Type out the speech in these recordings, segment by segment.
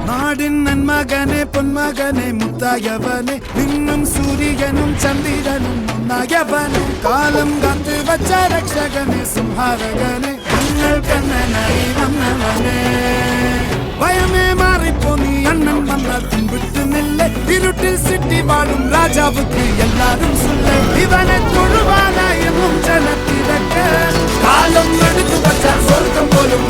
നാടിൻ നന്മകനെ പൊന്മകനെ മുത്തായവനെ നിന്നും സൂര്യനും ചന്ദ്രനും ഒന്നായവനെ കാലം കാത്തു വച്ച രക്ഷകനെ സംഹാരകനെ നിങ്ങൾ കണ്ണനായി വന്നവനെ ഭയമേ മാറിപ്പോ നീ അണ്ണൻ വന്നാൽ പിൻവിട്ടുന്നില്ല ഇരുട്ടിൽ സിറ്റി വാഴും രാജാവുക്ക് എല്ലാരും സുല്ല ഇവനെ തൊഴുവാനായും ജനത്തിരക്ക് കാലം എടുത്തു വച്ചാൽ സ്വർഗം പോലും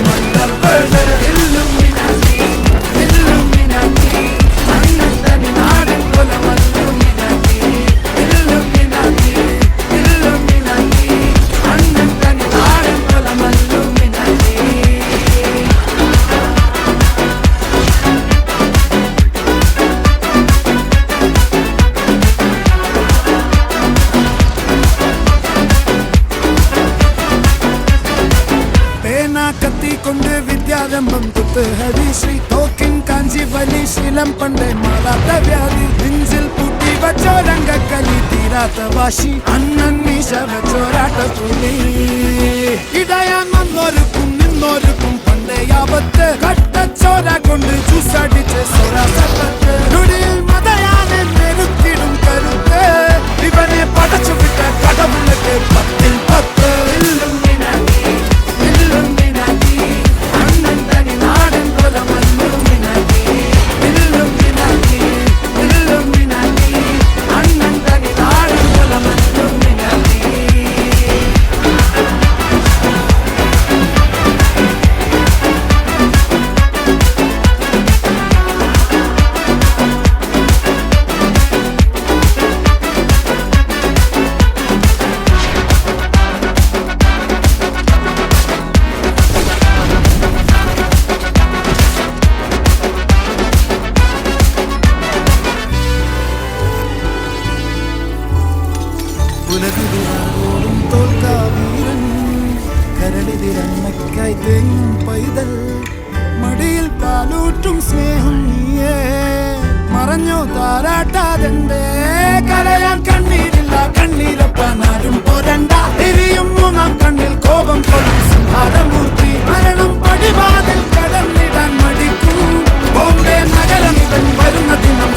കത്തിക്കൊണ്ട് വിദ്യാരംഭം കുത്ത് ഹരിശ്രീ തോക്കിൻ കാഞ്ചി വലി ശീലം പണ്ടേ മാറാത്ത വ്യാധി നെഞ്ചിൽ പൂട്ടി വച്ചോരംഗക്കലി തീരാത്ത വാശി അണ്ണൻ മീശ വെച്ചോരാട്ട പുലി ഇടയാൻ വന്നോരുക്കും നിന്നോരുക്കും പണ്ടേ ആപത്ത് കട്ടച്ചോര കൊണ്ട് ചൂസടിച്ച് സോരാസപ്പത്ത് നുടിയിൽ മതയാനെ മെരുത്തിടും കരുത്ത് ഇവനെ പടച്ചു വിട്ട കടവുള്ളക്ക് 10-ൽ 10 ഉലകിതിരാകോടും തോൽക്കാവീരൻ കരളിതിരമ്മയ്ക്കായി തേങ്ങും പൈതൽ മടിയിൽ പാലൂറ്റും സ്നേഹം നീയേ മറഞ്ഞോ താരാട്ടാതെന്തേ കരയാൻ കണ്ണീരില്ല കണ്ണീരൊപ്പാനാരും പോരണ്ട എരിയും മൂന്നാം കണ്ണിൽ കോപം കൊള്ളും സിംഹാരമൂർത്തി മരണം പടിവാതിൽ കടന്നിടാൻ മടിക്കും ബോംബെ നഗരം ഇവൻ വരുന്ന ദിനം